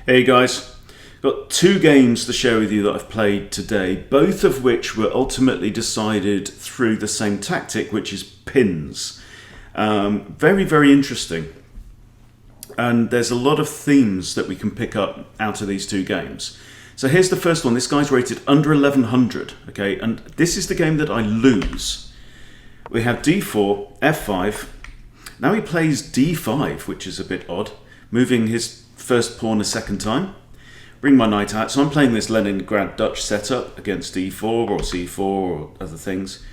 Hey guys, got two games to share with you that I've played today, both of which were ultimately decided through the same tactic, which is pins. Very, very interesting. And there's a lot of themes that we can pick up out of these two games. So here's the first one. This guy's rated under 1100, okay? And this is the game that I lose. We have d4, f5. Now he plays d5, which is a bit odd, moving his first pawn a second time. Bring my knight out. So I'm playing this Leningrad Dutch setup against d4 or c4 or other things.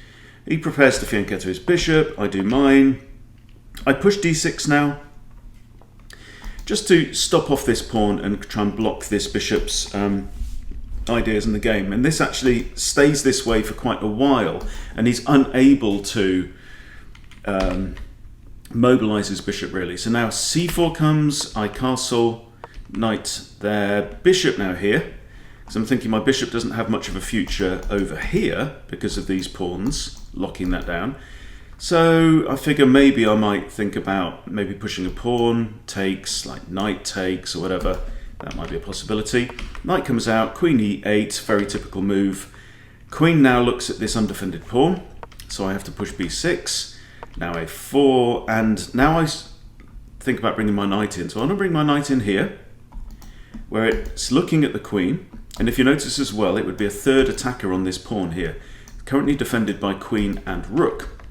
He prepares to fianchetto his bishop. I do mine. I push d6 now, just to stop off this pawn and try and block this bishop's ideas in the game. And this actually stays this way for quite a while, and he's unable to mobilize his bishop really. So now c4 comes, I castle, knight there, bishop now here. So I'm thinking my bishop doesn't have much of a future over here because of these pawns, locking that down. So I figure maybe I might think about maybe pushing a pawn, takes, like knight takes or whatever. That might be a possibility. Knight comes out, queen e8, very typical move. Queen now looks at this undefended pawn, so I have to push b6. Now a4, and now I think about bringing my knight in. So I'm going to bring my knight in here, where it's looking at the queen. And if you notice as well, it would be a third attacker on this pawn here, currently defended by queen and rook.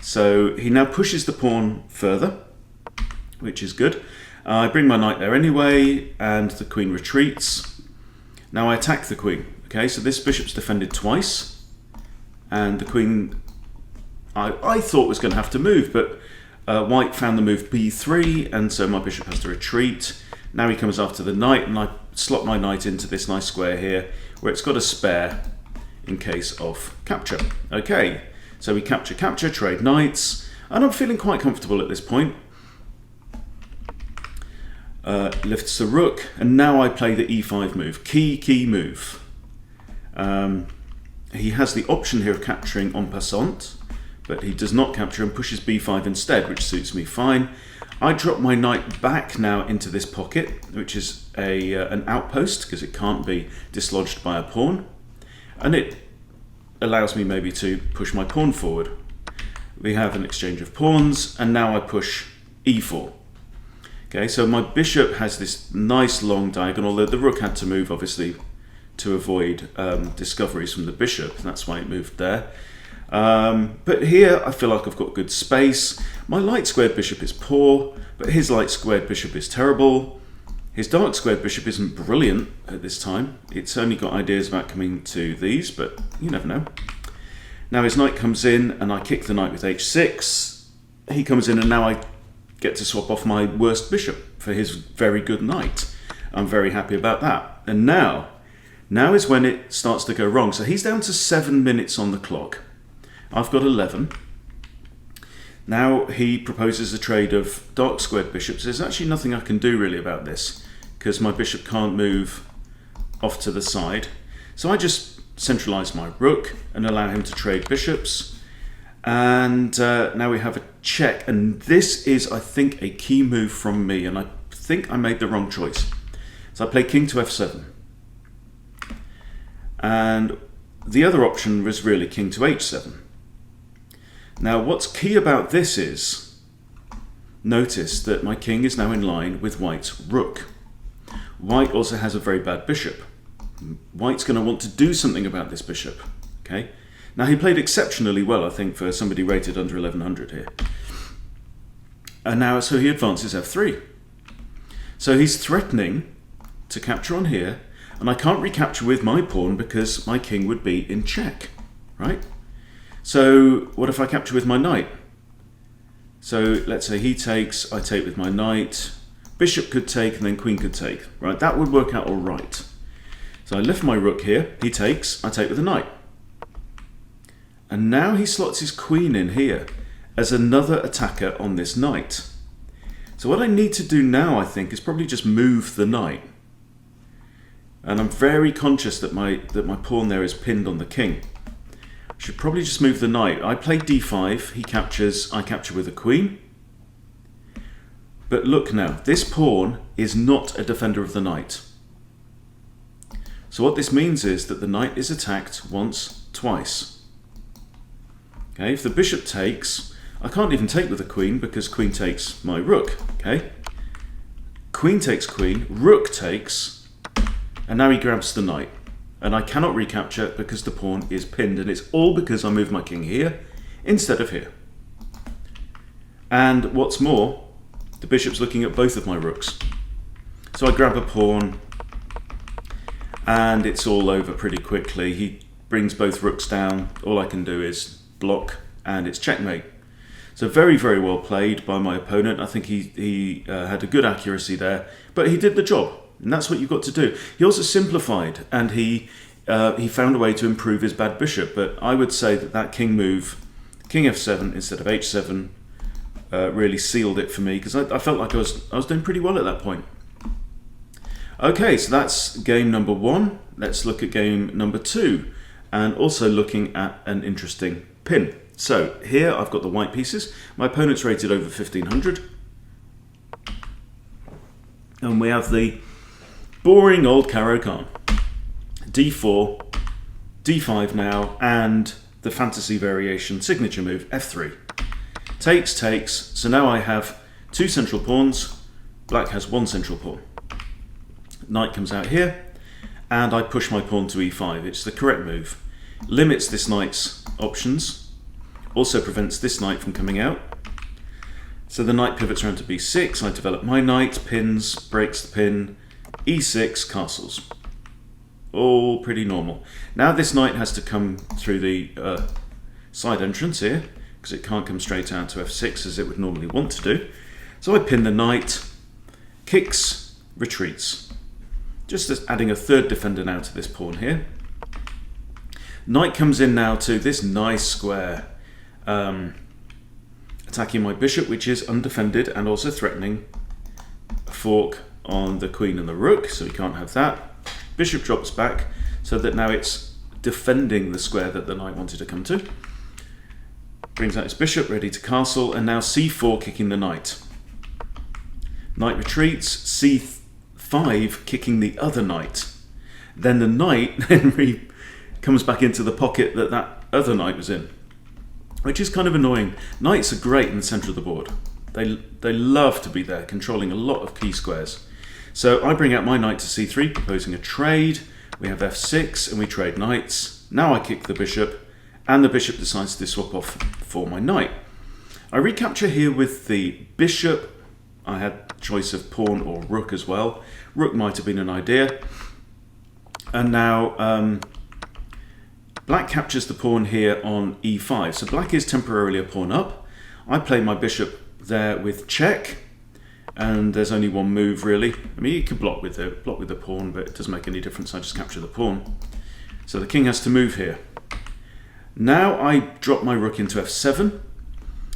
So he now pushes the pawn further, which is good. I bring my knight there anyway, and the queen retreats. Now I attack the queen. Okay, so this bishop's defended twice, and the queen I thought was going to have to move, but white found the move b3, and so my bishop has to retreat. Now he comes after the knight, and I slot my knight into this nice square here, where it's got a spare in case of capture. Okay, so we capture, trade knights, and I'm feeling quite comfortable at this point. Lifts the rook, and now I play the e5 move. Key move. He has the option here of capturing en passant, but he does not capture and pushes b5 instead, which suits me fine. I drop my knight back now into this pocket, which is an outpost because it can't be dislodged by a pawn, and it allows me maybe to push my pawn forward. We have an exchange of pawns, and now I push e4. Okay, so my bishop has this nice long diagonal, although the rook had to move obviously to avoid discoveries from the bishop, and that's why it moved there. But here I feel like I've got good space. My light squared bishop is poor, but his light squared bishop is terrible. His dark squared bishop isn't brilliant at this time. It's only got ideas about coming to these, but you never know. Now his knight comes in, and I kick the knight with h6. He comes in, and now I get to swap off my worst bishop for his very good knight. I'm very happy about that. And now is when it starts to go wrong. So he's down to 7 minutes on the clock. I've got 11. Now he proposes a trade of dark squared bishops. There's actually nothing I can do really about this because my bishop can't move off to the side. So I just centralize my rook and allow him to trade bishops. And now we have a check. And this is, I think, a key move from me. And I think I made the wrong choice. So I play king to f7. And the other option was really king to h7. Now what's key about this is, notice that my king is now in line with white's rook. White also has a very bad bishop. White's going to want to do something about this bishop. Okay. Now he played exceptionally well, I think, for somebody rated under 1100 here. And now so he advances f3. So he's threatening to capture on here, and I can't recapture with my pawn because my king would be in check, right? So what if I capture with my knight? So let's say he takes, I take with my knight, bishop could take, and then queen could take, right? That would work out all right. So I lift my rook here, he takes, I take with the knight. And now he slots his queen in here as another attacker on this knight. So what I need to do now, I think, is probably just move the knight. And I'm very conscious that my pawn there is pinned on the king. Should probably just move the knight. I play d5, he captures, I capture with a queen. But look now, this pawn is not a defender of the knight. So what this means is that the knight is attacked once, twice. Okay, if the bishop takes, I can't even take with the queen because queen takes my rook. Okay, queen takes queen, rook takes, and now he grabs the knight. And I cannot recapture because the pawn is pinned, and it's all because I moved my king here instead of here. And what's more, the bishop's looking at both of my rooks. So I grab a pawn, and it's all over pretty quickly. He brings both rooks down. All I can do is block, and it's checkmate. So very, very well played by my opponent. I think he had a good accuracy there, but he did the job, and that's what you've got to do. He also simplified, and he found a way to improve his bad bishop. But I would say that king move, king f7 instead of h7, really sealed it for me, because I felt like I was doing pretty well at that point. Okay, so that's game number 1. Let's look at game number 2, and also looking at an interesting pin. So here I've got the white pieces. My opponent's rated over 1500. And we have the boring old Caro-Kann. d4, d5 now, and the fantasy variation signature move, f3. Takes, takes, so now I have 2 central pawns, black has 1 central pawn. Knight comes out here, and I push my pawn to e5. It's the correct move. Limits this knight's options, also prevents this knight from coming out. So the knight pivots around to b6, I develop my knight, pins, breaks the pin, e6, castles. All pretty normal. Now this knight has to come through the side entrance here, because it can't come straight out to f6 as it would normally want to do. So I pin the knight, kicks, retreats. Just as adding a third defender now to this pawn here. Knight comes in now to this nice square, attacking my bishop, which is undefended, and also threatening a fork on the queen and the rook, so we can't have that. Bishop drops back, so that now it's defending the square that the knight wanted to come to. Brings out his bishop, ready to castle, and now c4 kicking the knight. Knight retreats, c5 kicking the other knight. Then the knight then comes back into the pocket that other knight was in, which is kind of annoying. Knights are great in the centre of the board. They love to be there, controlling a lot of key squares. So I bring out my knight to c3, proposing a trade. We have f6, and we trade knights. Now I kick the bishop, and the bishop decides to swap off for my knight. I recapture here with the bishop. I had choice of pawn or rook as well. Rook might have been an idea. And now black captures the pawn here on e5. So black is temporarily a pawn up. I play my bishop there with check, and there's only one move really. I mean, you could block with the pawn, but it doesn't make any difference. I just capture the pawn. So the king has to move here. Now I drop my rook into f7,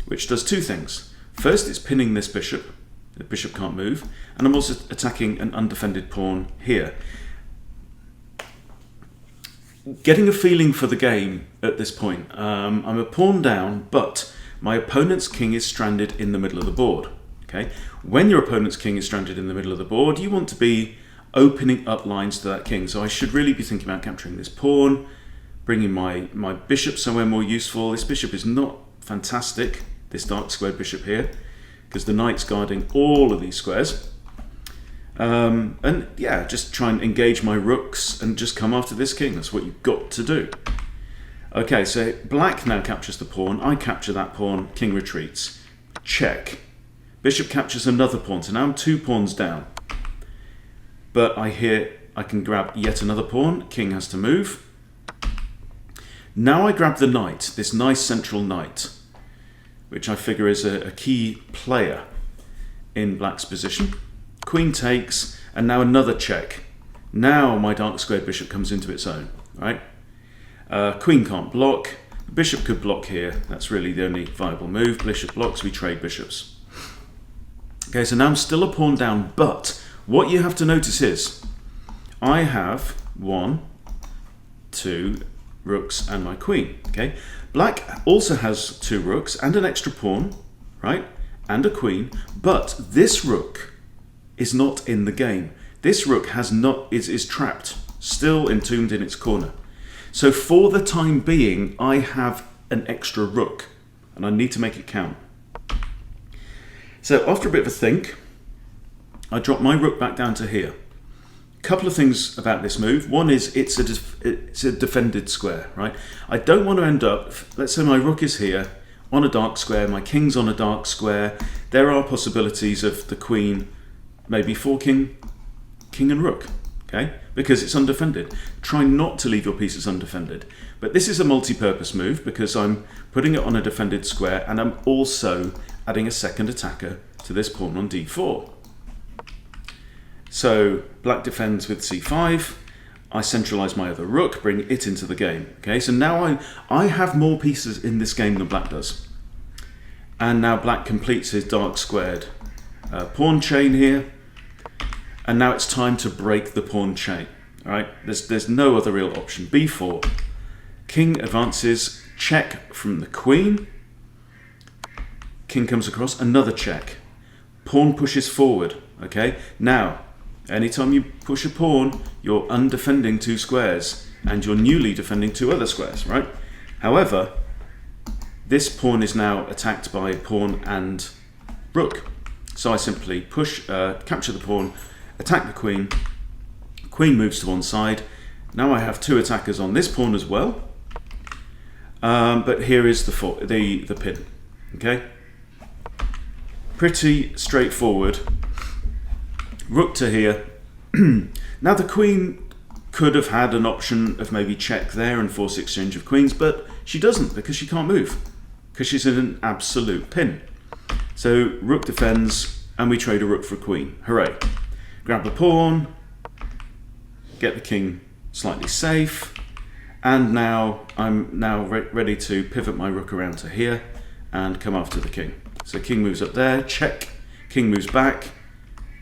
which does 2 things. First, it's pinning this bishop. The bishop can't move, and I'm also attacking an undefended pawn here. Getting a feeling for the game at this point. I'm a pawn down, but my opponent's king is stranded in the middle of the board. Okay, when your opponent's king is stranded in the middle of the board, you want to be opening up lines to that king. So I should really be thinking about capturing this pawn, bringing my bishop somewhere more useful. This bishop is not fantastic, this dark squared bishop here, because the knight's guarding all of these squares. And yeah, just try and engage my rooks and just come after this king. That's what you've got to do. Okay, so black now captures the pawn. I capture that pawn. King retreats. Check. Bishop captures another pawn. So now I'm 2 pawns down. But I can grab yet another pawn. King has to move. Now I grab the knight, this nice central knight, which I figure is a key player in black's position. Queen takes, and now another check. Now my dark squared bishop comes into its own, right? Queen can't block. Bishop could block here. That's really the only viable move. Bishop blocks, we trade bishops. Okay, so now I'm still a pawn down, but what you have to notice is I have 1, 2 rooks and my queen, okay? Black also has 2 rooks and an extra pawn, right? and a queen, but this rook is not in the game. This rook is trapped, still entombed in its corner. So for the time being, I have an extra rook, and I need to make it count. So after a bit of a think, I drop my rook back down to here. Couple of things about this move. One is it's a defended square, right? I don't want to end up, let's say my rook is here on a dark square, my king's on a dark square. There are possibilities of the queen maybe forking king and rook, okay? Because it's undefended. Try not to leave your pieces undefended. But this is a multi-purpose move because I'm putting it on a defended square and I'm also adding a second attacker to this pawn on d4. So black defends with c5. I centralize my other rook, bring it into the game. Okay, so now I have more pieces in this game than black does. And now black completes his dark squared pawn chain here. And now it's time to break the pawn chain. All right, there's no other real option. b4. King advances, check from the queen. King comes across, another check. Pawn pushes forward. Okay, now anytime you push a pawn, you're undefending two squares and you're newly defending two other squares, right? However, this pawn is now attacked by pawn and rook. So I simply push, capture the pawn, attack the queen. Queen moves to one side. Now I have two attackers on this pawn as well. But here is the pin. Okay, pretty straightforward. Rook to here. Now the queen could have had an option of maybe check there and force exchange of queens, but she doesn't because she can't move because she's in an absolute pin. So rook defends and we trade a rook for a queen. Hooray. Grab the pawn, get the king slightly safe, and now I'm ready to pivot my rook around to here and come after the king. So king moves up there, check, king moves back,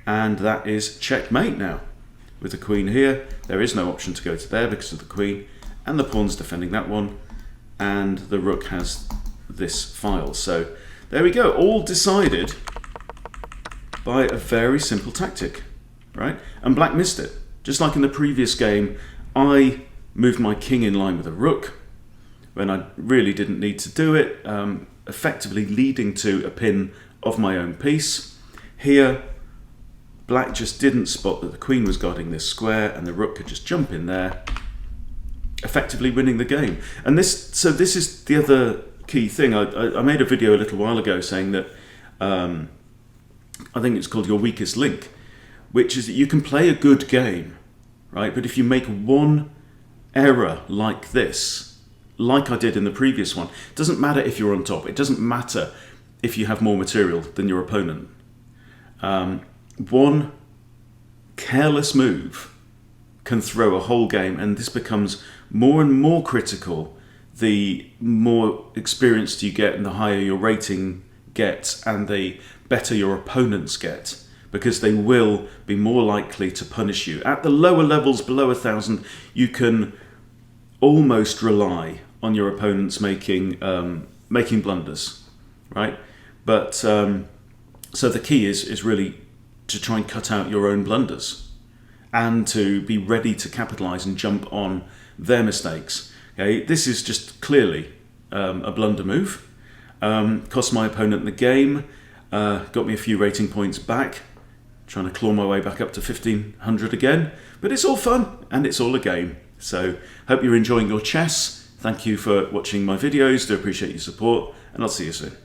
and that is checkmate now. With the queen here, there is no option to go to there because of the queen, and the pawn's defending that one, and the rook has this file. So there we go, all decided by a very simple tactic, right? And black missed it. Just like in the previous game, I moved my king in line with a rook when I really didn't need to do it, effectively leading to a pin of my own piece. Here, black just didn't spot that the queen was guarding this square and the rook could just jump in there, effectively winning the game. And this is the other key thing. I made a video a little while ago saying that I think it's called Your Weakest Link, which is that you can play a good game, right? But if you make one error like this, like I did in the previous one, it doesn't matter if you're on top. It doesn't matter if you have more material than your opponent. One careless move can throw a whole game, and this becomes more and more critical the more experienced you get and the higher your rating gets and the better your opponents get, because they will be more likely to punish you. At the lower levels, below 1,000, you can almost rely on your opponents making blunders, right? But so the key is really to try and cut out your own blunders and to be ready to capitalize and jump on their mistakes. Okay, this is just clearly a blunder move. Cost my opponent the game, got me a few rating points back, trying to claw my way back up to 1,500 again. But it's all fun and it's all a game. So hope you're enjoying your chess. Thank you for watching my videos. Do appreciate your support, and I'll see you soon.